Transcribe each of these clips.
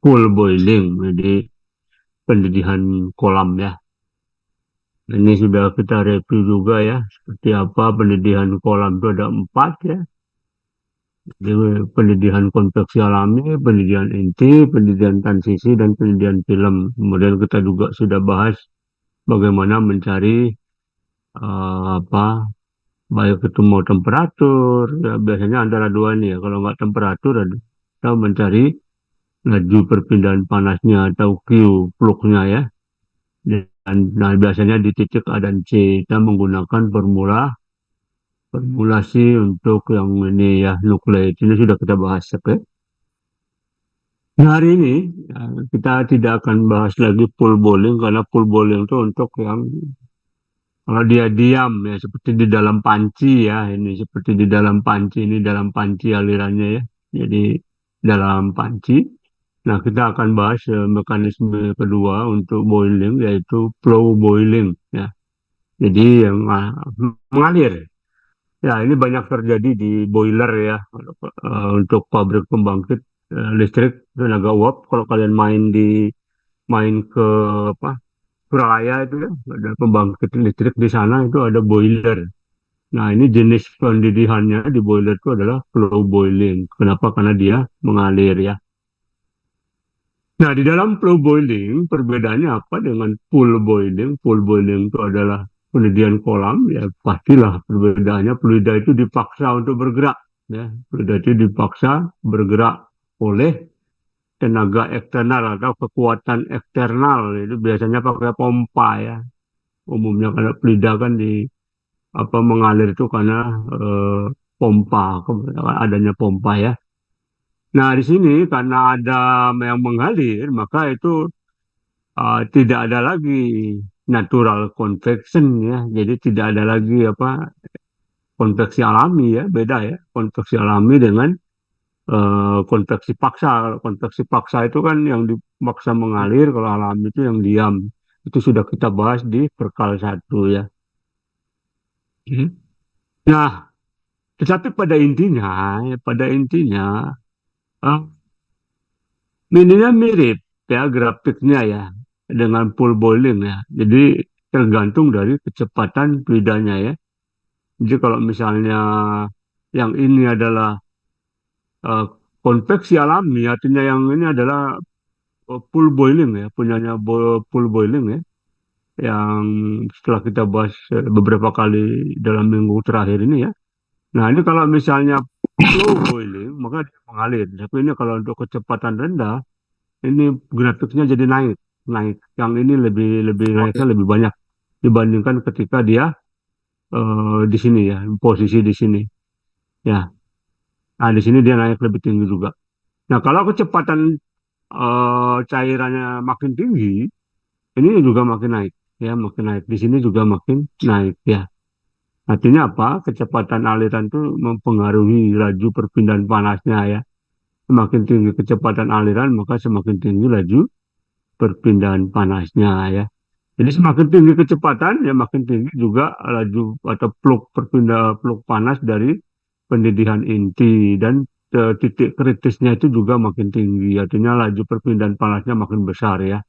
full boiling, jadi pendedihan kolam ya. Ini sudah kita review juga ya, seperti apa pendedihan kolam itu ada 4 ya. Jadi pendedihan konveksi alami, pendedihan inti, pendedihan transisi, dan pendedihan film. Kemudian kita juga sudah bahas bagaimana mencari apa baik itu mau temperatur, ya biasanya antara dua ini ya. Kalau nggak temperatur, kita mencari laju perpindahan panasnya atau Q, flux-nya ya. Dan nah, biasanya di titik A dan C kita menggunakan formulasi untuk yang ini ya, nukleus. Ini sudah kita bahas, oke? Nah, hari ini ya, kita tidak akan bahas lagi full bowling karena full bowling itu untuk yang kalau dia diam ya, seperti di dalam panci ya, ini seperti di dalam panci, ini dalam panci alirannya ya. Jadi dalam panci. Nah, kita akan bahas mekanisme kedua untuk boiling yaitu flow boiling ya. Jadi yang mengalir. Ya, ini banyak terjadi di boiler ya, untuk pabrik pembangkit listrik tenaga uap. Kalau kalian main ke apa Suralaya itu ya, ada pembangkit listrik di sana itu ada boiler. Nah, ini jenis pendidikannya di boiler itu adalah flow boiling. Kenapa? Karena dia mengalir ya. Nah, di dalam flow boiling, perbedaannya apa dengan pool boiling? Pool boiling itu adalah pendidih kolam, ya pastilah perbedaannya fluida itu dipaksa untuk bergerak. Ya, fluida itu dipaksa bergerak oleh tenaga eksternal atau kekuatan eksternal. Itu biasanya pakai pompa ya. Umumnya kalau fluida kan mengalir itu karena eh, pompa, adanya pompa ya. Nah, di sini karena ada yang mengalir, maka itu tidak ada lagi natural convection ya. Jadi tidak ada lagi konveksi alami ya, beda ya. Konveksi alami dengan konveksi paksa. Kalau konveksi paksa itu kan yang dipaksa mengalir, kalau alami itu yang diam. Itu sudah kita bahas di perkal 1 ya. Hmm. Nah, tetapi pada intinya eh, ininya mirip ya grafiknya ya dengan pool bowling ya. Jadi tergantung dari kecepatan fluidanya ya. Jadi kalau misalnya yang ini adalah eh, konveksi alami, artinya yang ini adalah pool boiling ya, punyanya pool boiling ya. Yang setelah kita bahas beberapa kali dalam minggu terakhir ini ya. Nah ini kalau misalnya flow boiling maka dia mengalir. Tapi ini kalau untuk kecepatan rendah ini grafiknya jadi naik, naik. Yang ini lebih lebih naiknya Oke. lebih banyak dibandingkan ketika dia di sini ya, posisi di sini. Ya, nah di sini dia naik lebih tinggi juga. Nah kalau kecepatan cairannya makin tinggi, ini juga makin naik, ya makin naik. Di sini juga makin naik, ya. Artinya apa? Kecepatan aliran itu mempengaruhi laju perpindahan panasnya ya. Semakin tinggi kecepatan aliran, maka semakin tinggi laju perpindahan panasnya ya. Jadi semakin tinggi kecepatan, ya makin tinggi juga laju atau flux panas dari pendidihan inti dan titik kritisnya itu juga makin tinggi. Artinya laju perpindahan panasnya makin besar ya.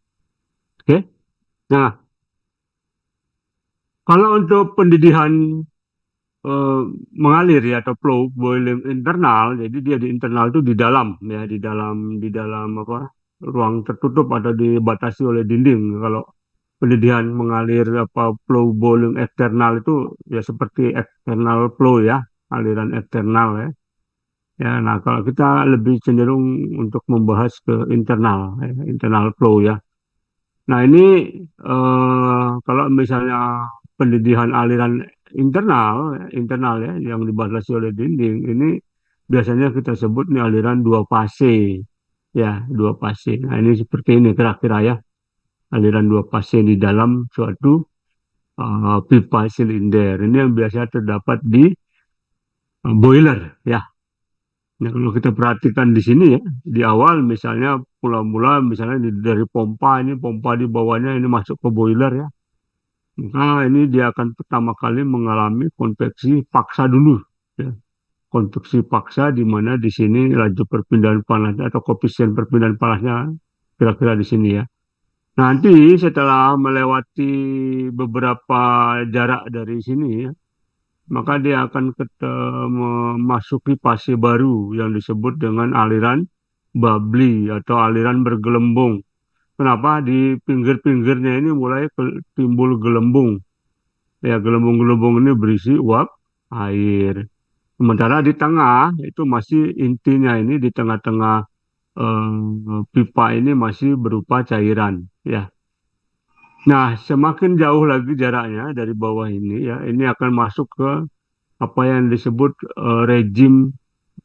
Oke. Nah, kalau untuk pendidihan eh, mengalir ya atau flow boiling internal, jadi dia di internal itu di dalam ya, di dalam ruang tertutup atau dibatasi oleh dinding. Kalau pendidihan mengalir flow boiling eksternal itu ya seperti eksternal flow ya, aliran eksternal ya. Ya, nah kalau kita lebih cenderung untuk membahas ke internal, ya, internal flow ya. Nah ini kalau misalnya pendidihan aliran internal ya, yang dibatasi oleh dinding, ini biasanya kita sebut nih aliran dua fase, ya dua fase. Nah ini seperti ini kira-kira ya, aliran dua fase di dalam suatu pipa silinder. Ini yang biasanya terdapat di boiler ya. Nah, kalau kita perhatikan di sini ya, di awal misalnya mula-mula misalnya dari pompa ini pompa di bawahnya ini masuk ke boiler ya. Nah, ini dia akan pertama kali mengalami konveksi paksa dulu ya. Konveksi paksa di mana di sini laju perpindahan panas atau koefisien perpindahan panasnya kira-kira di sini ya. Nanti setelah melewati beberapa jarak dari sini ya, maka dia akan memasuki fase baru yang disebut dengan aliran bubbly atau aliran bergelembung. Kenapa di pinggir-pinggirnya ini mulai timbul gelembung? Ya, gelembung-gelembung ini berisi uap air. Sementara di tengah itu masih intinya ini di tengah-tengah pipa ini masih berupa cairan. Ya. Nah, semakin jauh lagi jaraknya dari bawah ini ya, ini akan masuk ke apa yang disebut rejim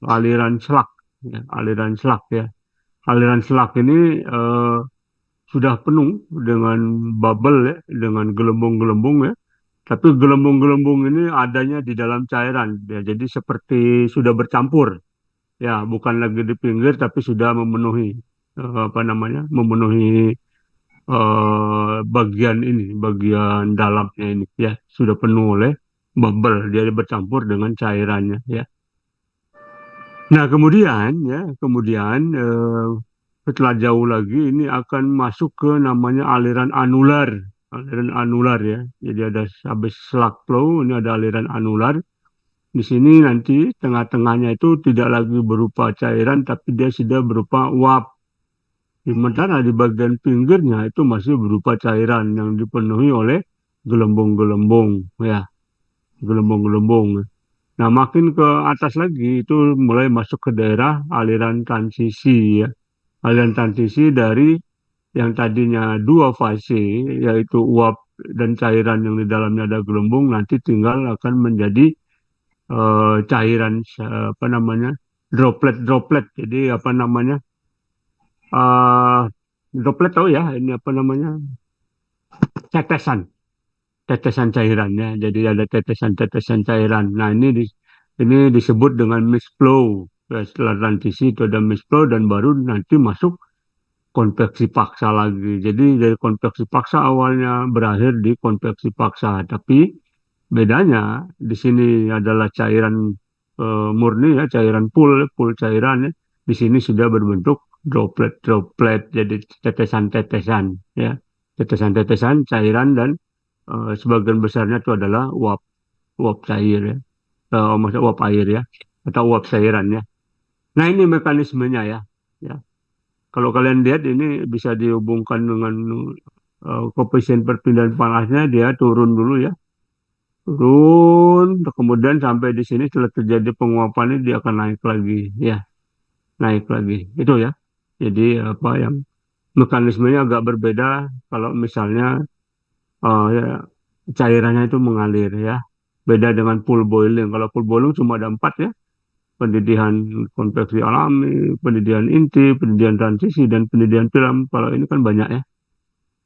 aliran selak. Ya, aliran selak ya. Aliran selak ini sudah penuh dengan bubble ya, dengan gelembung-gelembung ya. Tapi gelembung-gelembung ini adanya di dalam cairan. Ya, jadi seperti sudah bercampur. Ya, bukan lagi di pinggir tapi sudah memenuhi apa namanya? Memenuhi bagian ini, bagian dalamnya ini ya, sudah penuh oleh bubble. Dia bercampur dengan cairannya ya. Nah, kemudian setelah jauh lagi ini akan masuk ke namanya aliran anular. Aliran anular ya. Jadi ada habis slug flow, ini ada aliran anular. Di sini nanti tengah-tengahnya itu tidak lagi berupa cairan, tapi dia sudah berupa uap. Sementara di bagian pinggirnya itu masih berupa cairan yang dipenuhi oleh gelembung-gelembung, ya, gelembung-gelembung. Nah, makin ke atas lagi itu mulai masuk ke daerah aliran transisi, ya. Aliran transisi dari yang tadinya dua fase, yaitu uap dan cairan yang di dalamnya ada gelembung, nanti tinggal akan menjadi cairan apa namanya droplet-droplet. Jadi apa namanya eh droplet tahu ya ini apa namanya tetesan tetesan cairannya. Jadi ada tetesan-tetesan cairan. Nah ini disebut dengan mixed flow. Ya, setelah transisi itu ada mixed flow dan baru nanti masuk konveksi paksa lagi. Jadi dari konveksi paksa awalnya berakhir di konveksi paksa. Tapi bedanya di sini adalah cairan murni ya, cairan pool cairan ya. Di sini sudah berbentuk droplet-droplet, jadi tetesan-tetesan ya, tetesan-tetesan cairan dan sebagian besarnya itu adalah uap uap cair ya, maksud uap air ya, atau uap cairan ya. Nah ini mekanismenya ya. Ya, kalau kalian lihat ini bisa dihubungkan dengan koefisien perpindahan panasnya, dia turun dulu ya, turun, kemudian sampai di sini setelah terjadi penguapan ini dia akan naik lagi, ya, naik lagi. Itu ya. Jadi apa yang mekanismenya agak berbeda kalau misalnya ya, cairannya itu mengalir ya. Beda dengan pool boiling. Kalau pool boiling cuma ada empat ya. Pendedihan konveksi alami, pendedihan inti, pendedihan transisi, dan pendedihan film. Kalau ini kan banyak ya.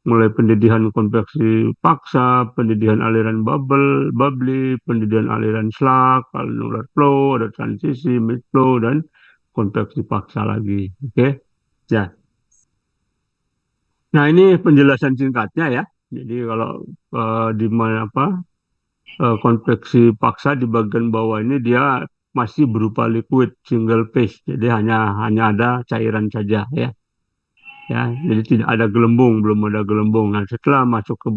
Mulai pendedihan konveksi paksa, pendedihan aliran bubbly, pendedihan aliran slug, annular flow, ada transisi, mid flow, dan konveksi paksa lagi. Oke, ya. Nah ini penjelasan singkatnya ya. Jadi kalau di mana apa konveksi paksa di bagian bawah ini dia masih berupa liquid single phase. Jadi hanya ada cairan saja ya. Ya, jadi tidak ada gelembung, belum ada gelembung. Nah, setelah masuk ke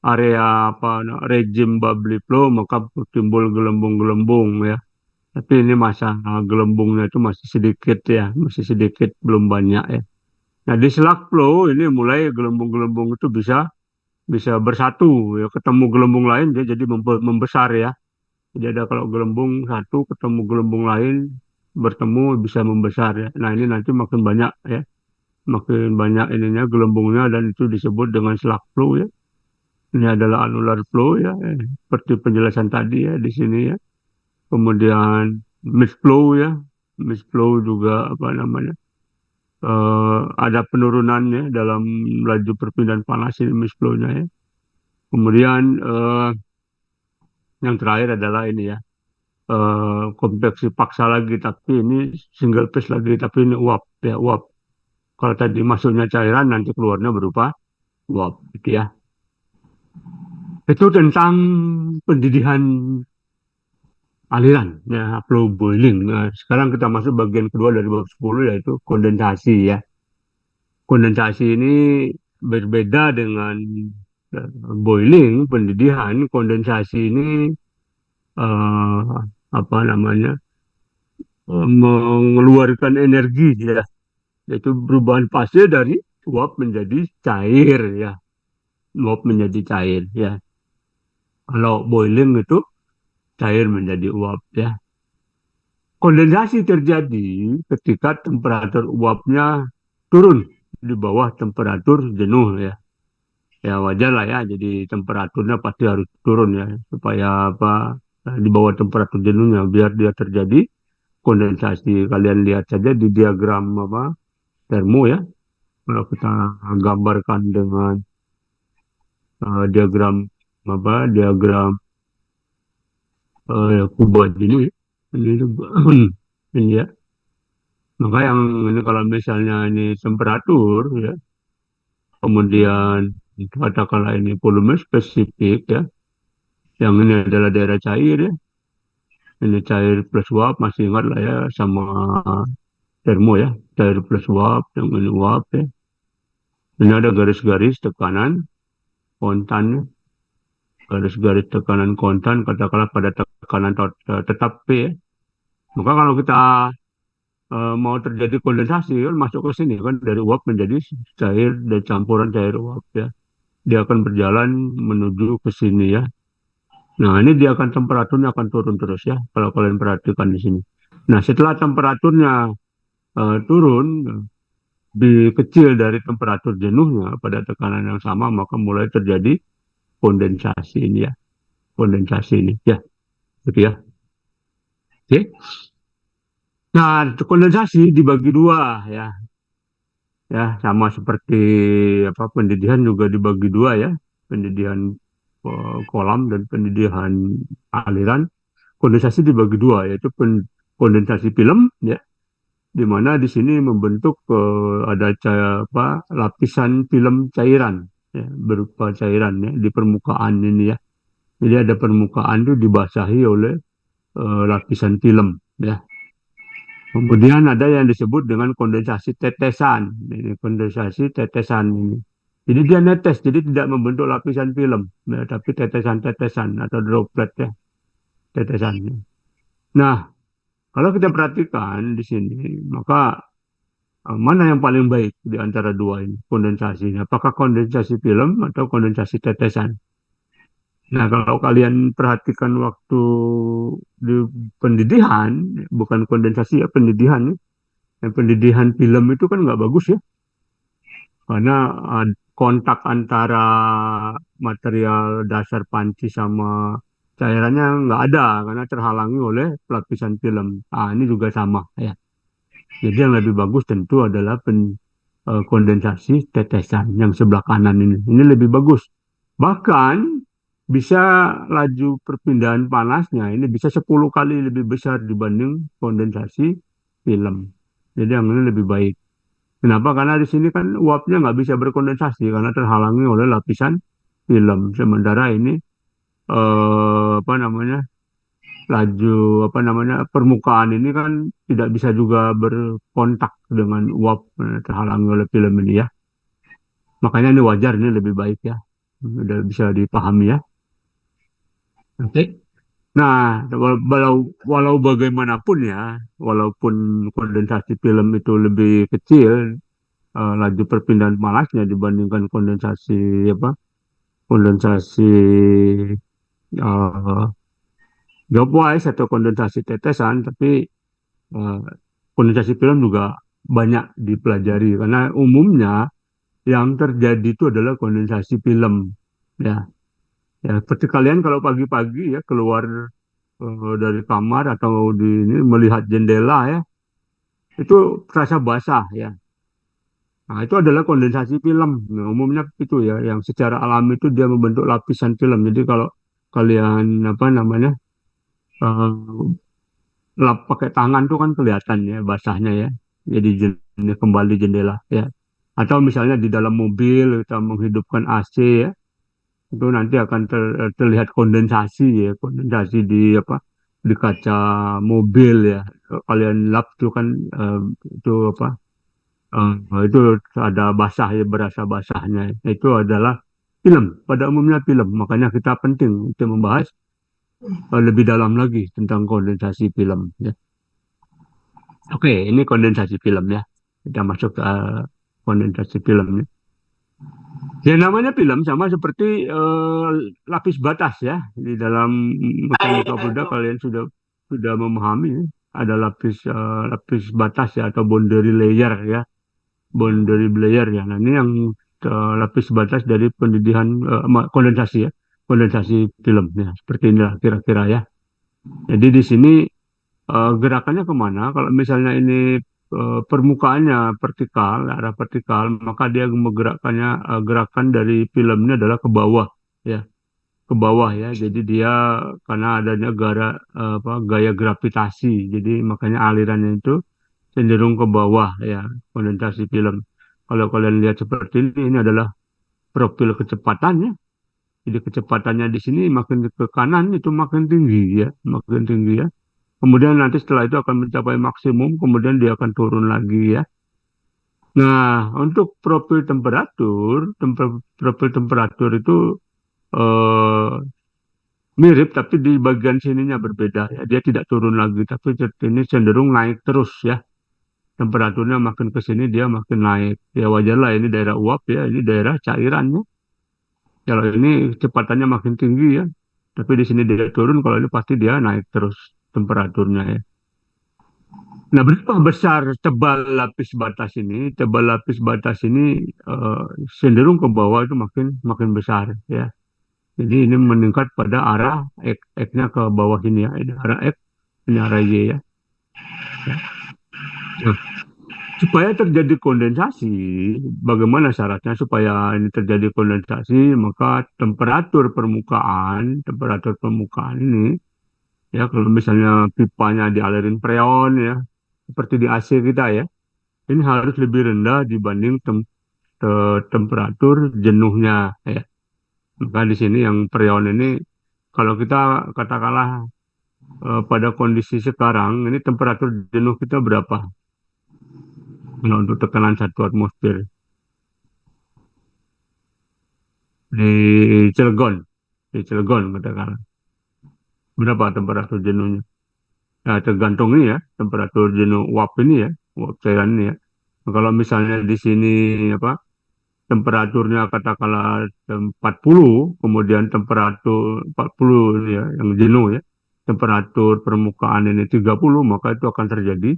area apa rejim bubbly flow maka timbul gelembung-gelembung ya. Tapi ini masa gelembungnya itu masih sedikit ya, masih sedikit belum banyak ya. Nah di slug flow ini mulai gelembung-gelembung itu bisa bisa bersatu ya, ketemu gelembung lain dia jadi membesar ya. Jadi ada kalau gelembung satu ketemu gelembung lain bertemu bisa membesar ya. Nah ini nanti makin banyak ya, makin banyak ininya gelembungnya dan itu disebut dengan slug flow ya. Ini adalah annular flow ya, seperti penjelasan tadi ya di sini ya. Kemudian mixed flow ya, mixed flow juga apa namanya ada penurunannya dalam laju perpindahan panas ini mixed flow-nya ya. Kemudian yang terakhir adalah ini ya, konveksi paksa lagi, tapi ini single phase lagi, tapi ini uap ya uap. Kalau tadi masuknya cairan nanti keluarnya berupa uap, gitu ya. Itu tentang pendidikan aliran ya flow boiling. Nah, sekarang kita masuk bagian kedua dari bab 10 yaitu kondensasi ya. kondensasi ini berbeda dengan boiling, pendedihan. Kondensasi ini eh, apa namanya mengeluarkan energi ya, yaitu perubahan fase dari uap menjadi cair ya, uap menjadi cair ya. Kalau boiling itu cair menjadi uap ya. Kondensasi terjadi ketika temperatur uapnya turun di bawah temperatur jenuh ya. Ya wajar lah ya, jadi temperaturnya pasti harus turun ya, supaya apa, di bawah temperatur jenuhnya biar dia terjadi kondensasi. Kalian lihat saja di diagram apa termo ya, kalau kita gambarkan dengan diagram diagram kubah jenuh ya. Ini, ini ya. Maka yang ini kalau misalnya ini temperatur ya, kemudian katakanlah ini volume spesifik ya, yang ini adalah daerah cair ya, ini cair plus uap, masih ingat lah ya sama termo ya, cair plus uap, yang ini uap ya. Ini ada garis-garis tekanan kontan, garis-garis tekanan kontan, katakanlah pada tekanan tetap P ya. Maka kalau kita mau terjadi kondensasi kan masuk ke sini kan dari uap menjadi cair dan campuran cair uap ya. Dia akan berjalan menuju ke sini ya. Nah, ini dia akan temperaturnya akan turun terus ya kalau kalian perhatikan di sini. Nah, setelah temperaturnya turun lebih kecil dari temperatur jenuhnya pada tekanan yang sama, maka mulai terjadi kondensasi ini ya. Kondensasi ini ya, gitu ya. Oke. Nah, kondensasi dibagi dua ya. Ya, sama seperti apa pendidihan juga dibagi dua ya. Pendidihan kolam dan pendidihan aliran. Kondensasi dibagi dua, yaitu kondensasi film ya, di mana di sini membentuk ada apa lapisan film cairan ya, berupa cairan ya di permukaan ini ya. Jadi ada permukaan itu dibasahi oleh lapisan film ya. Kemudian ada yang disebut dengan kondensasi tetesan. Ini kondensasi tetesan ini. Jadi dia netes, jadi tidak membentuk lapisan film, ya, tapi tetesan-tetesan atau droplet ya, tetesan. Nah, kalau kita perhatikan di sini, maka mana yang paling baik di antara dua ini kondensasinya? Apakah kondensasi film atau kondensasi tetesan? Nah, kalau kalian perhatikan waktu di pendidihan, bukan kondensasi ya, pendidihan ya. Yang pendidihan film itu kan nggak bagus ya, karena kontak antara material dasar panci sama cairannya nggak ada karena terhalangi oleh lapisan film. Ah, ini juga sama ya. Jadi yang lebih bagus tentu adalah kondensasi tetesan yang sebelah kanan ini. Ini lebih bagus. Bahkan bisa laju perpindahan panasnya ini bisa 10 kali lebih besar dibanding kondensasi film. Jadi yang ini lebih baik. Kenapa? Karena di sini kan uapnya nggak bisa berkondensasi karena terhalangi oleh lapisan film. Sementara ini apa namanya laju apa namanya permukaan ini kan tidak bisa juga berkontak dengan uap terhalangi oleh film ini ya. Makanya ini wajar, ini lebih baik ya. Udah bisa dipahami ya. Oke. Nah, walau bagaimanapun ya, walaupun kondensasi film itu lebih kecil laju perpindahan panasnya dibandingkan kondensasi apa? Kondensasi uh, dropwise atau kondensasi tetesan, tapi eh, kondensasi film juga banyak dipelajari karena umumnya yang terjadi itu adalah kondensasi film ya. Ya, seperti kalian kalau pagi-pagi ya keluar dari kamar atau di ini melihat jendela ya, itu terasa basah ya. Nah, itu adalah kondensasi film. Nah, umumnya itu ya, yang secara alami itu dia membentuk lapisan film. Jadi kalau kalian apa namanya eh, lap pakai tangan tuh kan kelihatan ya basahnya ya. Jadi kembali jendela ya. Atau misalnya di dalam mobil kita menghidupkan AC ya, itu nanti akan terlihat kondensasi ya, kondensasi di apa di kaca mobil ya. Kalau kalian lap tuh kan itu apa Itu ada basah ya, berasa basahnya. Itu adalah film, pada umumnya film. Makanya kita penting untuk membahas lebih dalam lagi tentang kondensasi film. Ya. Oke, ini kondensasi film ya. Kita masuk ke kondensasi film. Ya. Ya namanya film sama seperti lapis batas ya. Di dalam mekanika fluida kalian sudah memahami ya. Ada lapis batas ya atau boundary layer ya. Boundary layer ya. Nah, ini yang lapis batas dari pendidikan kondensasi ya. Kondensasi film ya. Seperti inilah kira-kira ya. Jadi di sini gerakannya kemana? Kalau misalnya ini permukaannya vertikal, arah vertikal, maka dia menggerakkannya gerakan dari filmnya adalah ke bawah, ya, ke bawah ya. Jadi dia karena adanya gaya gravitasi, jadi makanya alirannya itu cenderung ke bawah ya, kondensasi film. Kalau kalian lihat seperti ini adalah profil kecepatannya. Jadi kecepatannya di sini makin ke kanan itu makin tinggi ya, makin tinggi ya. Kemudian nanti setelah itu akan mencapai maksimum, kemudian dia akan turun lagi ya. Nah, untuk profil temperatur itu eh, mirip, tapi di bagian sininya berbeda ya. Dia tidak turun lagi, tapi ini cenderung naik terus ya. Temperaturnya makin ke sini dia makin naik. Ya wajar lah, ini daerah uap ya, ini daerah cairannya. Kalau ini kecepatannya makin tinggi ya, tapi di sini dia turun, kalau ini pasti dia naik terus temperaturnya ya. Nah, berapa besar tebal lapis batas ini? Tebal lapis batas ini eh, cenderung ke bawah itu makin makin besar ya. Jadi ini meningkat pada arah X-nya ke bawah ini ya. Ini arah X, ini arah Y ya. Ya. Nah, supaya terjadi kondensasi, bagaimana syaratnya supaya ini terjadi kondensasi? Maka temperatur permukaan ini ya, kalau misalnya pipanya dialirin freon ya, seperti di AC kita ya, ini harus lebih rendah dibanding temperatur jenuhnya ya. Maka di sini yang freon ini kalau kita katakanlah pada kondisi sekarang ini temperatur jenuh kita berapa? Nah, untuk tekanan 1 atmosfer di Cilegon, katakanlah berapa temperatur jenuhnya? Nah, tergantung ini ya temperatur jenuh uap ini ya, uap cairan ini ya. Nah, kalau misalnya di sini apa temperaturnya katakanlah 40, kemudian temperatur 40 ini ya, yang jenuh ya, temperatur permukaan ini 30, maka itu akan terjadi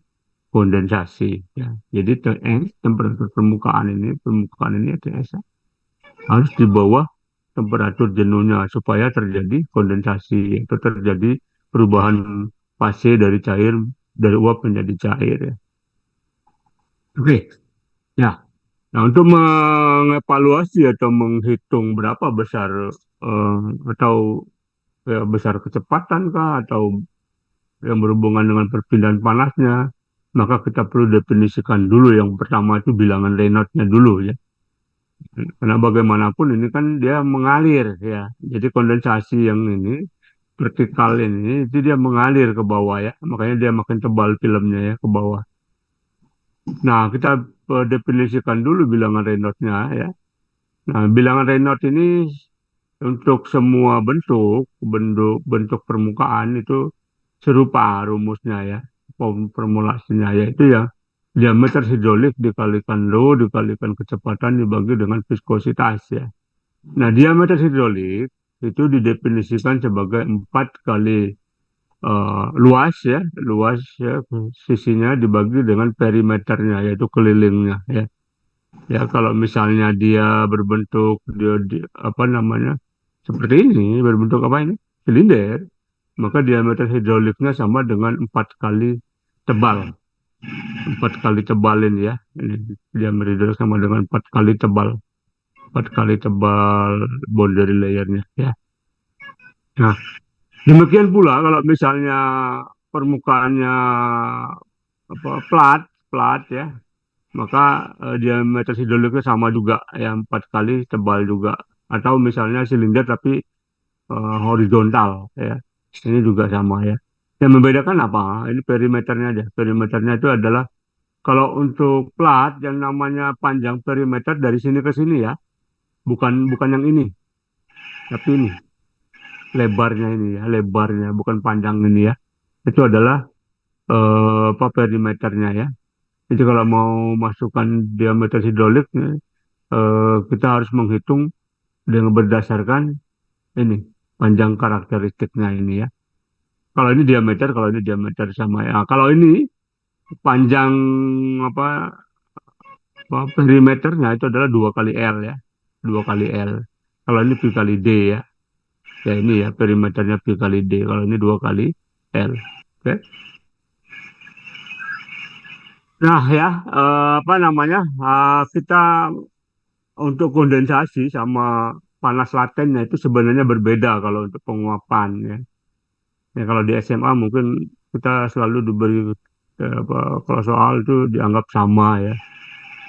kondensasi ya. Jadi temperatur permukaan ini TS harus di bawah temperatur jenuhnya supaya terjadi kondensasi atau terjadi perubahan fase dari cair, dari uap menjadi cair ya. Oke, ya. Nah, untuk mengevaluasi atau menghitung berapa besar eh, atau ya, besar kecepatan kah atau yang berhubungan dengan perpindahan panasnya, maka kita perlu definisikan dulu yang pertama itu bilangan Reynolds-nya dulu ya. Karena bagaimanapun ini kan dia mengalir ya. Jadi kondensasi yang ini vertikal ini itu dia mengalir ke bawah ya. Makanya dia makin tebal filmnya ya ke bawah. Nah, kita definisikan dulu bilangan Reynolds-nya ya. Nah, bilangan Reynolds ini untuk semua bentuk bentuk permukaan itu serupa rumusnya ya. Formulasinya yaitu ya diameter hidrolik dikalikan rho dikalikan kecepatan dibagi dengan viskositas ya. Nah, diameter hidrolik itu didefinisikan sebagai 4 kali luas ya, luas ya, sisinya dibagi dengan perimeternya yaitu kelilingnya ya. Ya, kalau misalnya dia berbentuk apa namanya? Seperti ini, berbentuk apa ini? Silinder, maka diameter hidroliknya sama dengan 4 kali tebal. 4 kali tebal ini ya. Ini diameter hidrolik sama dengan 4 kali tebal. 4 kali tebal boundary layernya ya. Nah, demikian pula kalau misalnya permukaannya apa plat, plat ya, maka diameter hidroliknya sama juga ya 4 kali tebal juga. Atau misalnya silinder tapi horizontal ya, ini juga sama ya. Yang membedakan apa? Ini perimeternya aja. Perimeternya itu adalah Kalau untuk plat yang namanya panjang perimeter dari sini ke sini ya, bukan bukan yang ini, tapi ini lebarnya ini ya, lebarnya bukan panjang ini ya. Itu adalah apa perimeternya ya. Jadi kalau mau masukkan diameter hidrolik kita harus menghitung dengan berdasarkan ini panjang karakteristiknya ini ya. Kalau ini diameter sama ya. Kalau ini panjang apa, perimeternya itu adalah 2 kali L ya, 2 kali L. Kalau ini pi kali D ya, ya ini ya perimeternya pi kali D. Kalau ini 2 kali L. Oke. Nah ya, apa namanya? Kita untuk kondensasi sama panas latennya itu sebenarnya berbeda kalau untuk penguapan ya. Ya kalau di SMA mungkin kita selalu diberi apa, kalau soal itu dianggap sama ya.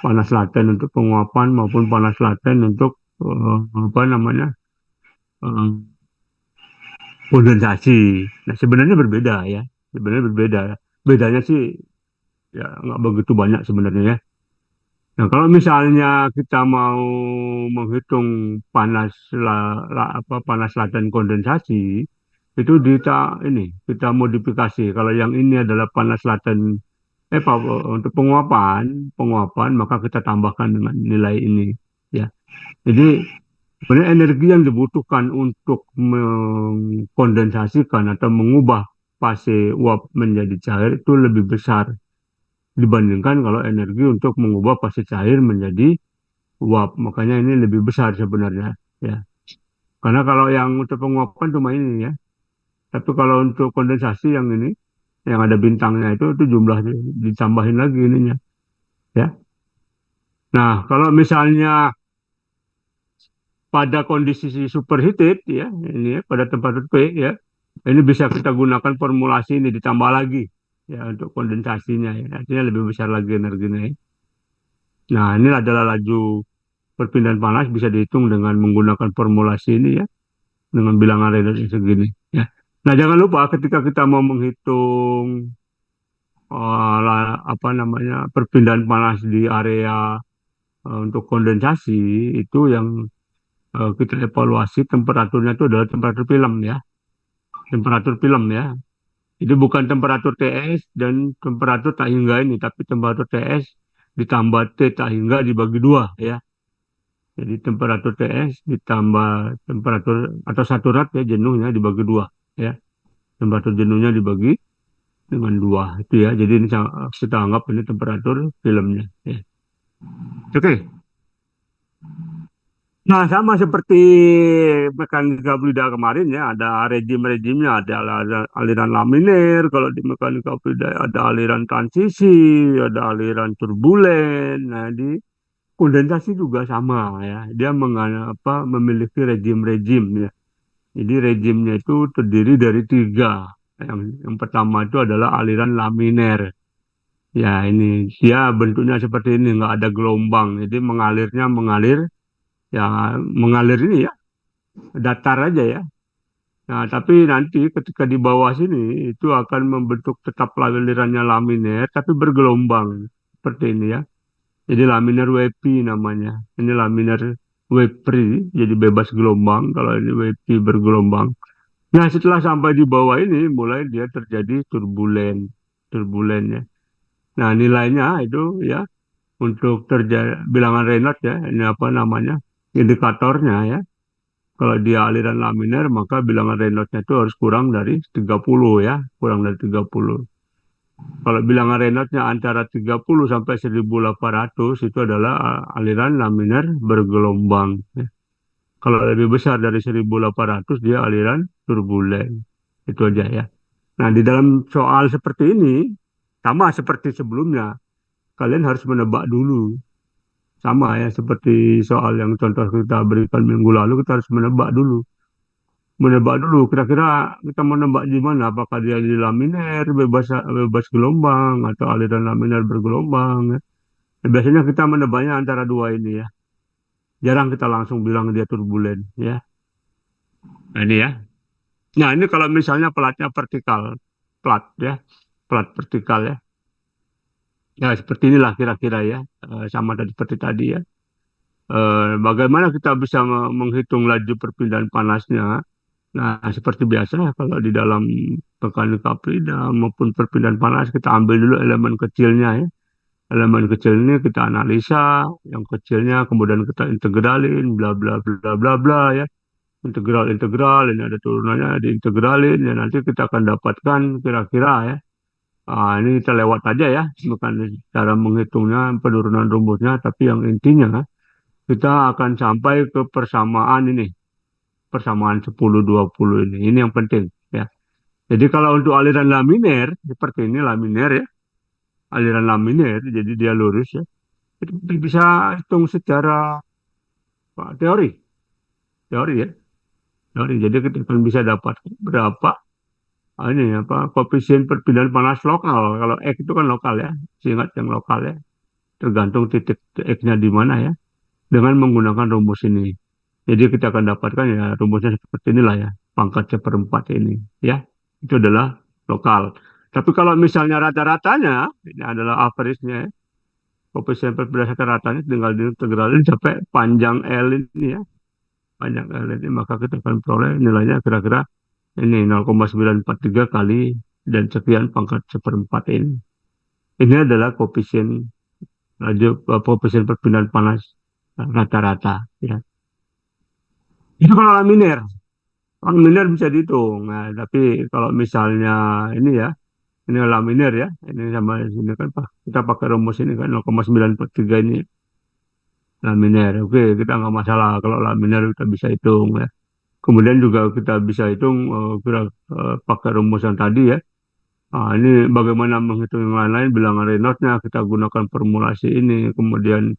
Panas laten untuk penguapan maupun panas laten untuk apa namanya? eh, kondensasi. Nah, sebenarnya berbeda ya. Sebenarnya berbeda. Bedanya sih ya nggak begitu banyak sebenarnya ya. Nah, kalau misalnya kita mau menghitung apa panas laten kondensasi itu kita modifikasi. Kalau yang ini adalah panas laten untuk penguapan maka kita tambahkan dengan nilai ini ya. Jadi sebenarnya energi yang dibutuhkan untuk mengkondensasikan atau mengubah fase uap menjadi cair itu lebih besar dibandingkan kalau energi untuk mengubah fase cair menjadi uap. Makanya ini lebih besar sebenarnya ya. Karena kalau yang untuk penguapan cuma ini ya. Tapi kalau untuk kondensasi yang ini yang ada bintangnya itu jumlahnya ditambahin lagi ininya ya. Nah, kalau misalnya pada kondisi superheated ya, ini ya, pada temperatur P ya, ini bisa kita gunakan formulasi ini ditambah lagi ya untuk kondensasinya ya. Artinya lebih besar lagi energinya ya. Nah, ini adalah laju perpindahan panas bisa dihitung dengan menggunakan formulasi ini ya, dengan bilangan Reynolds yang segini ya. Nah, jangan lupa ketika kita mau menghitung apa namanya perpindahan panas di area untuk kondensasi itu yang kita evaluasi temperaturnya itu adalah temperatur film ya, temperatur film ya. Itu bukan temperatur TS dan temperatur tak hingga ini, tapi temperatur TS ditambah T tak hingga dibagi dua ya. Jadi temperatur TS ditambah temperatur atau saturat ya jenuhnya dibagi dua ya. Temperatur jenuhnya dibagi dengan dua itu ya. Jadi ini kita anggap ini temperatur filmnya. Ya. Oke. Nah, sama seperti mekanika fluida kemarin ya, ada rejim-rejimnya, ada aliran laminer, kalau di mekanika fluida ada aliran transisi, ada aliran turbulen. Nah, di kondensasi juga sama ya, dia memiliki rejim-rejim ya. Jadi rejimnya itu terdiri dari tiga. Yang pertama itu adalah aliran laminer. Ya, ini dia bentuknya seperti ini, nggak ada gelombang. Jadi mengalir ya mengalir ini ya datar aja ya. Nah, tapi nanti ketika di bawah sini itu akan membentuk tetap alirannya laminer tapi bergelombang seperti ini ya. Jadi laminar WP namanya. Ini laminar wave free, jadi bebas gelombang. Kalau ini WP bergelombang. Nah, setelah sampai di bawah ini mulai dia terjadi turbulen ya. Nah, nilainya itu ya untuk terjadi bilangan Reynolds ya, ini apa namanya? Indikatornya ya. Kalau dia aliran laminar, maka bilangan Reynolds-nya itu harus kurang dari 30 ya, kurang dari 30. Kalau bilangan Reynolds-nya antara 30 sampai 1800 itu adalah aliran laminar bergelombang. Ya. Kalau lebih besar dari 1800 dia aliran turbulen. Itu aja ya. Nah, di dalam soal seperti ini, sama seperti sebelumnya, kalian harus menebak dulu. Sama ya, seperti soal yang contoh kita berikan minggu lalu, kita harus menebak dulu kira-kira kita menebak di mana apakah dia di laminer bebas gelombang atau aliran laminer bergelombang ya. Nah, biasanya kita menebaknya antara dua ini ya, jarang kita langsung bilang dia turbulen ya. Nah, ini ya, nah ini kalau misalnya platnya vertikal, plat ya, plat vertikal ya. Ya, seperti inilah kira-kira ya, sama tadi seperti tadi ya. Bagaimana kita bisa menghitung laju perpindahan panasnya? Nah, seperti biasa ya, kalau di dalam mekanika freedom maupun perpindahan panas, kita ambil dulu elemen kecilnya ya. Elemen kecil ini kita analisa, yang kecilnya kemudian kita integralin, bla bla bla bla bla ya. Integral integral ini ada turunannya, diintegralin ya, nanti kita akan dapatkan kira-kira ya. Ini kita lewat aja ya, bukan cara menghitungnya, penurunan rumusnya, tapi yang intinya kita akan sampai ke persamaan ini, persamaan 10-20 ini. Ini yang penting ya. Jadi kalau untuk aliran laminer seperti ini, laminer ya, aliran laminer, jadi dia lurus ya. Itu bisa hitung secara teori, teori ya, teori. Jadi kita akan bisa dapat berapa ini apa koefisien perpindahan panas lokal. Kalau X itu kan lokal ya, ingat yang lokal ya, tergantung titik X-nya di mana ya, dengan menggunakan rumus ini. Jadi kita akan dapatkan ya rumusnya seperti inilah ya, pangkat seperempat ini ya. Itu adalah lokal. Tapi kalau misalnya rata-ratanya, ini adalah average-nya ya, koefisien berdasarkan ratanya tinggal diintegralin sampai panjang L ini ya, panjang L ini, maka kita akan peroleh nilainya kira-kira ini 0,943 kali dan sekian pangkat seperempat ini. Ini adalah koefisien laju, koefisien perpindahan panas rata-rata ya. Itu kalau laminar. Laminar bisa dihitung. Nah, tapi kalau misalnya ini ya, ini laminar ya, ini sama sini kan Pak. Kita pakai rumus ini kan 0,943 ini laminar. Oke, kita nggak masalah kalau laminar kita bisa hitung ya. Kemudian juga kita bisa hitung pakai rumus yang tadi ya. Ini bagaimana menghitung yang lain-lain bilangan Reynolds-nya, kita gunakan formulasi ini. Kemudian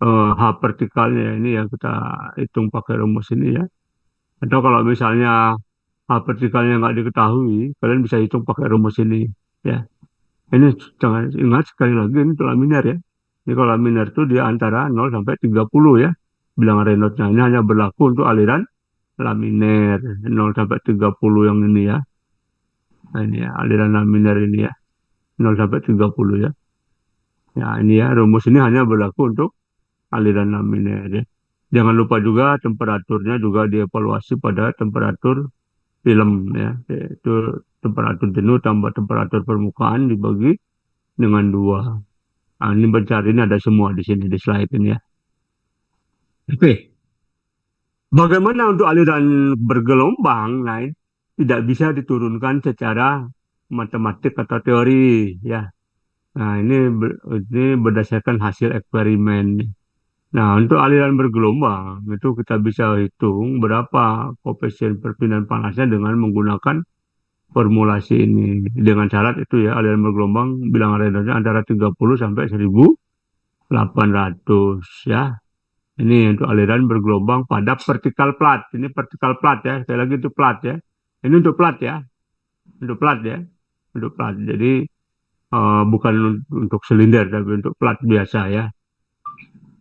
H vertikalnya ini ya kita hitung pakai rumus ini ya. Atau kalau misalnya H vertikalnya nggak diketahui, kalian bisa hitung pakai rumus ini ya. Ini jangan ingat sekali lagi ini itu laminar ya. Ini kalau laminar itu dia antara 0 sampai 30 ya. Bilangan Reynolds-nya ini hanya berlaku untuk aliran laminar 0 sampai 30 yang ini ya. Nah, ini ya aliran laminar ini ya 0 sampai 30 ya. Ya ini ya rumus ini hanya berlaku untuk aliran laminar ya. Jangan lupa juga temperaturnya juga dievaluasi pada temperatur film ya. Yaitu temperatur jenuh tambah temperatur permukaan dibagi dengan 2. Nah, ini mencari ini ada semua di sini di slide ini ya. Oke, bagaimana untuk aliran bergelombang? Nah, ini tidak bisa diturunkan secara matematik atau teori ya. Nah, ini berdasarkan hasil eksperimen. Nah, untuk aliran bergelombang itu kita bisa hitung berapa koefisien perpindahan panasnya dengan menggunakan formulasi ini. Dengan syarat itu ya, aliran bergelombang bilangan Reynolds-nya antara 30 sampai 1800 ya. Ini untuk aliran bergelombang pada vertikal plat. Ini vertikal plat ya. Sekali lagi itu plat ya. Ini untuk plat ya. Untuk plat ya. Untuk plat. Jadi bukan untuk silinder tapi untuk plat biasa ya.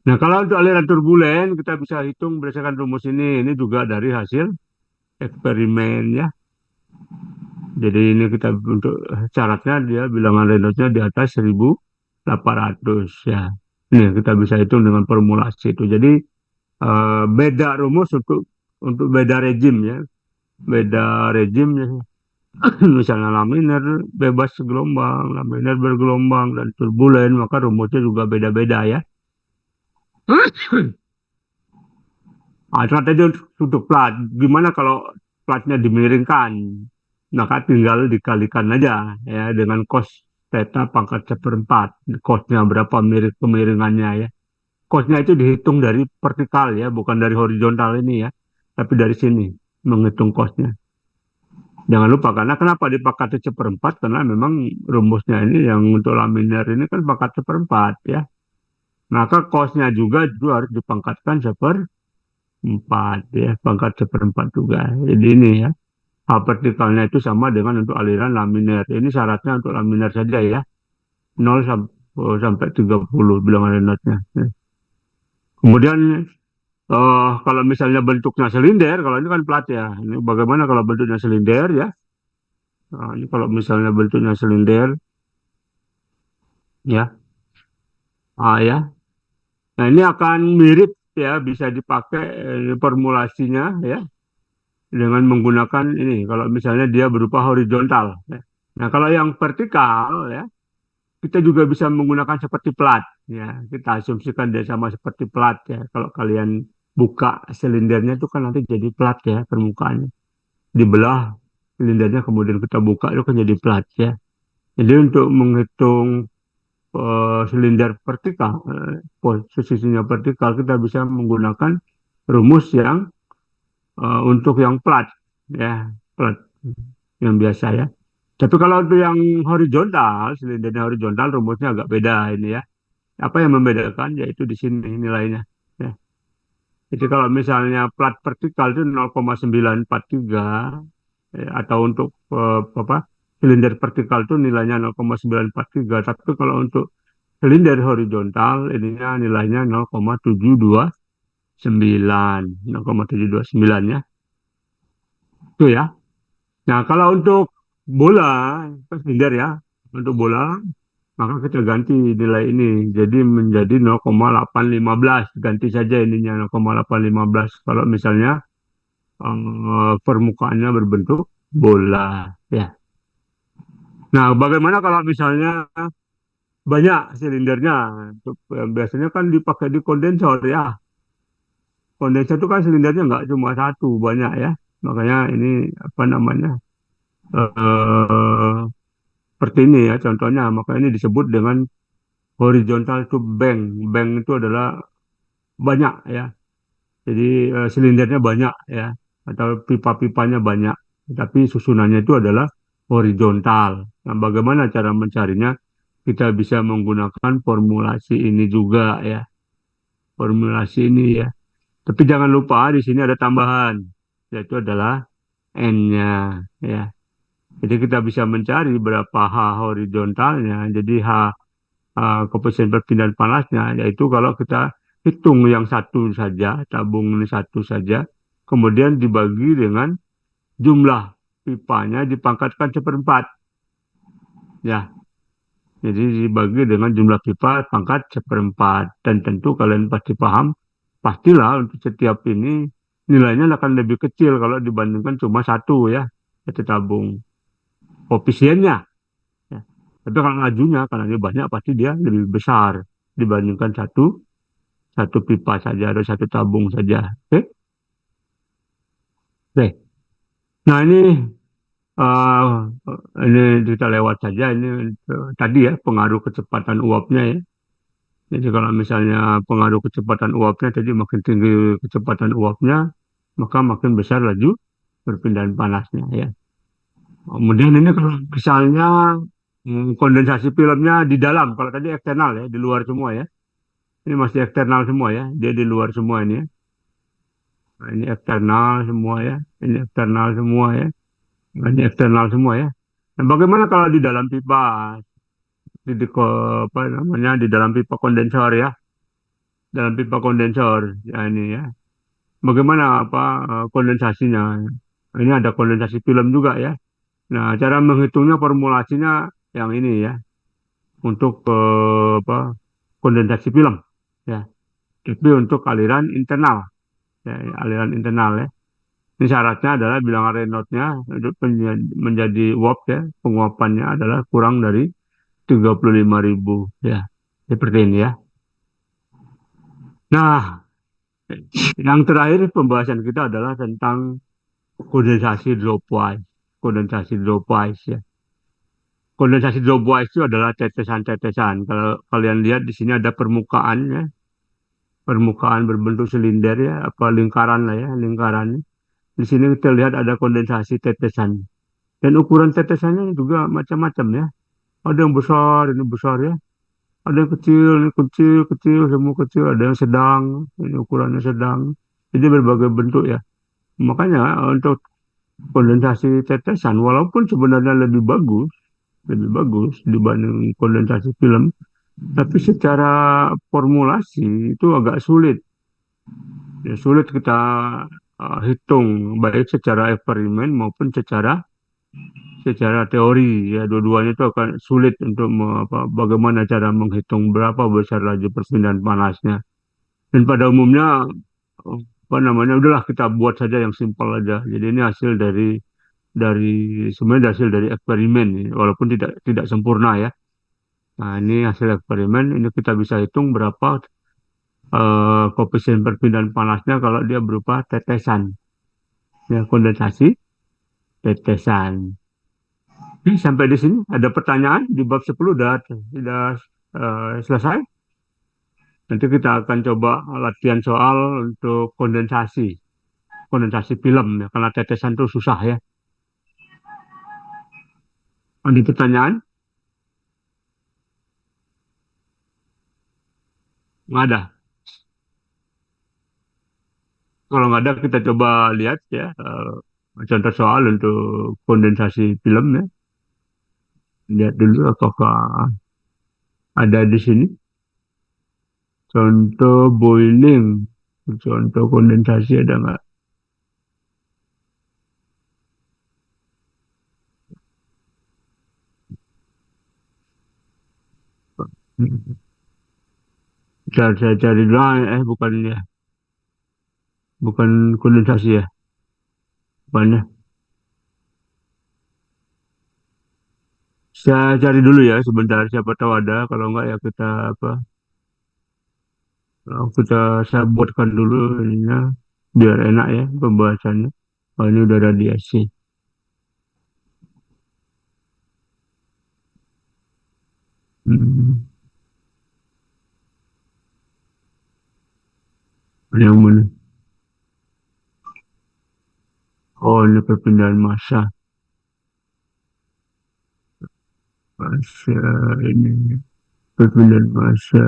Nah, kalau untuk aliran turbulen kita bisa hitung berdasarkan rumus ini. Ini juga dari hasil eksperimen ya. Jadi ini kita untuk syaratnya dia bilangan Reynolds-nya di atas 1800 ya. Ini kita bisa hitung dengan formulasi itu. Jadi beda rumus untuk beda rejim ya. Beda rejim ya. Misalnya laminar bebas gelombang, laminar bergelombang dan turbulen, maka rumusnya juga beda-beda ya. Strategi untuk plat, gimana kalau platnya dimiringkan? Maka tinggal dikalikan aja ya dengan cos theta pangkat seperempat. Cosnya berapa kemiringannya ya. Cosnya itu dihitung dari vertikal ya, bukan dari horizontal ini ya. Tapi dari sini menghitung cosnya. Jangan lupa karena kenapa dipangkat seperempat? Karena memang rumusnya ini yang untuk laminar ini kan pangkat seperempat ya. Maka cosnya juga harus dipangkatkan seperempat ya, pangkat seperempat juga. Jadi ini ya. Hal vertikalnya itu sama dengan untuk aliran laminar. Ini syaratnya untuk laminar saja ya. 0 sampai 30 bilangan Reynolds-nya. Kemudian kalau misalnya bentuknya silinder, kalau ini kan plat ya. Ini bagaimana kalau bentuknya silinder ya? Nah, ini kalau misalnya bentuknya silinder ya. Ya. Nah, ini akan mirip ya, bisa dipakai formulasinya ya dengan menggunakan ini. Kalau misalnya dia berupa horizontal. Ya. Nah, kalau yang vertikal ya, kita juga bisa menggunakan seperti plat. Ya, kita asumsikan dia sama seperti plat ya. Kalau kalian buka silindernya itu kan nanti jadi plat ya permukaannya. Dibelah silindernya kemudian kita buka itu kan jadi plat ya. Jadi untuk menghitung silinder vertikal, posisinya vertikal, kita bisa menggunakan rumus yang untuk yang plat, ya, plat yang biasa ya. Tapi kalau untuk yang horizontal, silindernya horizontal, rumusnya agak beda ini ya. Apa yang membedakan? Yaitu di sini nilainya. Ya. Jadi kalau misalnya plat vertikal itu 0,943 ya, atau untuk apa silinder vertikal itu nilainya 0,943. Tapi kalau untuk silinder horizontal ininya nilainya 0,729, 0,729 ya. Itu ya. Nah, kalau untuk bola, kan silinder ya. Untuk bola, maka kita ganti nilai ini. Jadi menjadi 0,815. Ganti saja ininya 0,815. Kalau misalnya permukaannya berbentuk bola. Ya. Nah, bagaimana kalau misalnya banyak silindernya? Biasanya kan dipakai di kondensor ya. Kondensor itu kan silindernya nggak cuma satu, banyak ya. Makanya ini apa namanya? eh Seperti ini ya contohnya. Maka ini disebut dengan horizontal tube bank. Bank itu adalah banyak ya. Jadi silindernya banyak ya, atau pipa-pipanya banyak. Tapi susunannya itu adalah horizontal. Nah, bagaimana cara mencarinya? Kita bisa menggunakan formulasi ini juga ya. Formulasi ini ya. Tapi jangan lupa di sini ada tambahan, yaitu adalah N-nya ya. Jadi kita bisa mencari berapa H horizontalnya. Jadi koefisien perpindahan panasnya, yaitu kalau kita hitung yang satu saja, tabung ini satu saja, kemudian dibagi dengan jumlah pipanya dipangkatkan seperempat. Ya, jadi dibagi dengan jumlah pipa pangkat seperempat. Dan tentu kalian pasti paham, pastilah untuk setiap ini nilainya akan lebih kecil kalau dibandingkan cuma satu ya, satu tabung. Koefisiennya. Ya. Tapi kalau lajunya, karena dia banyak, pasti dia lebih besar dibandingkan satu satu pipa saja atau satu tabung saja. Oke? Oke. Nah eh, ini kita lewat saja ini tadi ya pengaruh kecepatan uapnya ya. Jadi kalau misalnya pengaruh kecepatan uapnya tadi makin tinggi kecepatan uapnya, maka makin besar laju perpindahan panasnya ya. Kemudian ini kalau misalnya kondensasi filmnya di dalam, kalau tadi eksternal ya, di luar semua ya. Ini masih eksternal semua ya, dia di luar semua ini ya. Nah, ini eksternal semua ya, ini eksternal semua ya. Ini eksternal semua ya. Nah, bagaimana kalau di dalam pipa, apa namanya, di dalam pipa kondensor ya, dalam pipa kondensor ya ini ya. Bagaimana apa kondensasinya? Ini ada kondensasi film juga ya. Nah, cara menghitungnya formulasinya yang ini ya, untuk apa kondensasi film ya. Tapi untuk aliran internal, ya, aliran internal ya. Ini syaratnya adalah bilangan Reynolds-nya untuk menjadi uap ya, penguapannya adalah kurang dari 35.000 ya. Seperti ini ya. Nah, yang terakhir pembahasan kita adalah tentang kondensasi dropwise. Kondensasi dropwise ya. Kondensasi dropwise itu adalah tetesan-tetesan. Kalau kalian lihat di sini ada permukaannya, permukaan berbentuk silinder ya, apa lingkaran lah ya, lingkaran. Di sini kita lihat ada kondensasi tetesan. Dan ukuran tetesannya juga macam-macam ya. Ada yang besar, ini besar ya. Ada yang kecil, ini kecil, kecil, semua kecil. Ada yang sedang, ini ukurannya sedang. Jadi berbagai bentuk ya. Makanya untuk kondensasi tetesan, walaupun sebenarnya lebih bagus dibanding kondensasi film, tapi secara formulasi itu agak sulit. Ya, sulit kita hitung baik secara eksperimen maupun secara secara teori ya dua-duanya itu akan sulit untuk bagaimana cara menghitung berapa besar laju perpindahan panasnya. Dan pada umumnya apa namanya udahlah kita buat saja yang simpel aja. Jadi ini hasil dari sebenarnya hasil dari eksperimen ya, walaupun tidak sempurna ya. Nah, ini hasil eksperimen ini kita bisa hitung berapa koefisien perpindahan panasnya kalau dia berupa tetesan ya kondensasi tetesan. Sampai di sini ada pertanyaan di bab 10 udah selesai. Nanti kita akan coba latihan soal untuk kondensasi film ya karena tetesan itu susah ya. Ada pertanyaan? Nggak ada. Kalau nggak ada kita coba lihat ya contoh soal untuk kondensasi film ya. Lihat dulu apakah ada di sini. Contoh boiling, contoh kondensasi ada nggak? Saya cari dulu, bukan ya, bukan kondensasi ya, bukan ya. Saya cari dulu ya sebentar, siapa tahu ada, kalau nggak ya kita apa, saya buatkan dulu ininya, biar enak ya pembahasannya. Oh, ini udah radiasi. Hmm, yang mana? Oh, ini perpindahan massa. Massa ini perpindahan massa.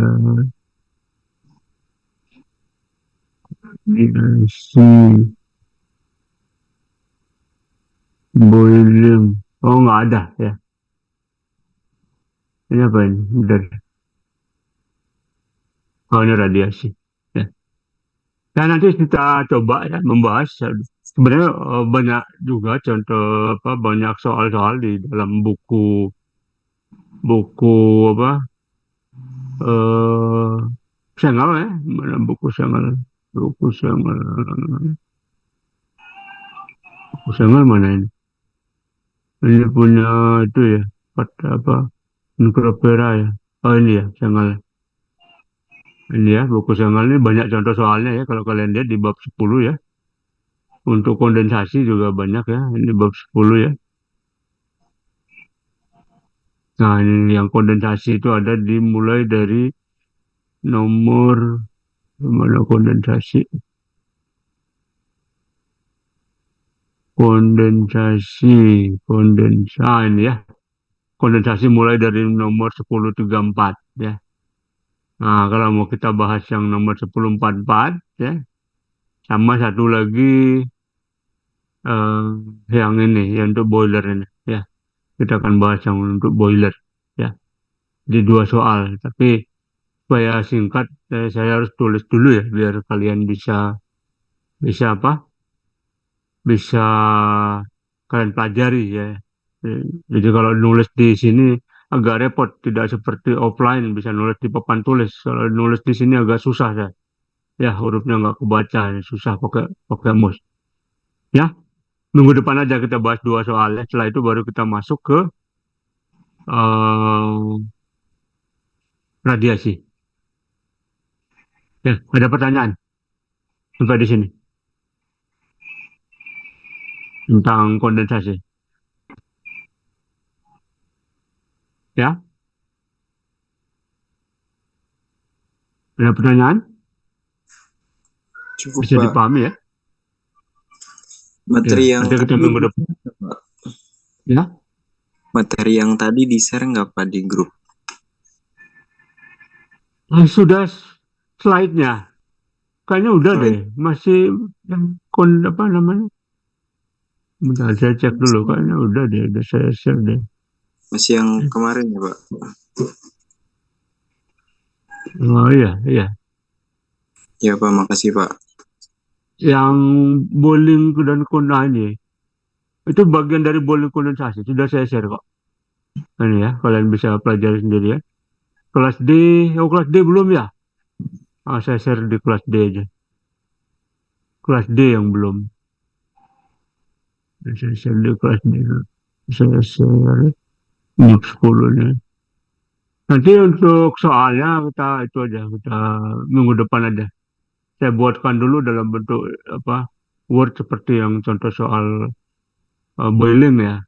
Radiasi, boiling. Oh, nggak ada ya. Ini apa ini? Bentar. Oh, ini radiasi. Ya. Nah, nanti kita coba ya membahas. Sebenarnya banyak juga contoh apa banyak soal-soal di dalam buku buku apa eh Sengal ya, mana buku Sengal, buku Sengal mana ini? Ini punya itu ya, kata apa? Micropera ya. Oh ini ya, Sengal. Ini ya, buku Sengal ini banyak contoh soalnya ya. Kalau kalian lihat di bab 10 ya. Untuk kondensasi juga banyak ya. Ini bab 10 ya. Nah, ini yang kondensasi itu ada dimulai dari nomor mana kondensasi. Kondensasi, ini ya. Kondensasi mulai dari nomor 1034 ya. Nah, kalau mau kita bahas yang nomor 1044 ya, sama satu lagi eh, yang ini, yang untuk boiler ini ya. Kita akan bahas yang untuk boiler ya. Di dua soal, tapi supaya singkat saya harus tulis dulu ya biar kalian bisa bisa apa? Bisa kalian pelajari ya. Jadi kalau nulis di sini agak repot, tidak seperti offline bisa nulis di papan tulis. Kalau nulis di sini agak susah ya. Ya hurufnya nggak kebaca, susah pakai pakai mouse. Ya, minggu depan aja kita bahas dua soal ya. Setelah itu baru kita masuk ke eh, radiasi. Ya, ada pertanyaan sampai di sini tentang kondensasi. Ya, ada pertanyaan? Cukup, Bisa Pak. dipahami ya? Ya, Materi yang nanti kita tadi, minggu depan. Pak. Ya, Materi yang tadi di-share nggak, Pak, di grup? sudah slide-nya. Kayaknya udah Oh, deh. Masih yang apa namanya? Bentar, saya cek dulu. Kayaknya udah deh. Udah saya share deh. masih yang kemarin ya, Pak? Oh iya, iya. Ya, Pak, makasih, Pak. Yang bowling dan kona ini. Itu bagian dari bowling kondensasi. Sudah saya share kok. Ini ya, kalian bisa pelajari sendiri ya. Kelas D, oh kelas D belum ya? Saya share di kelas D aja. Kelas D yang belum. Saya share di kelas D. Saya share di 10 nya. Nanti untuk soalnya kita itu aja, kita minggu depan aja. Saya buatkan dulu dalam bentuk apa Word seperti yang contoh soal boiling ya,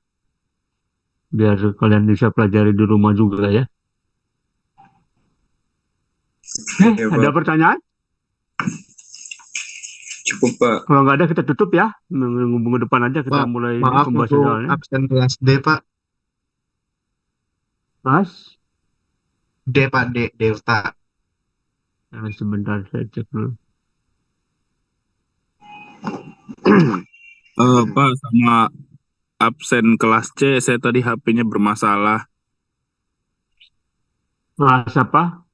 biar kalian bisa pelajari di rumah juga ya. Ya, Ada Pak. pertanyaan? Cukup, Pak. Kalau nggak ada kita tutup ya. Minggu depan aja kita Pak, mulai ini maaf pembahasan untuk soalnya. absen kelas D, Pak. Mas, D, Pak, D, Delta. sebentar saya cek dulu. Pak, sama absen kelas C, saya tadi HP-nya bermasalah. Mas apa?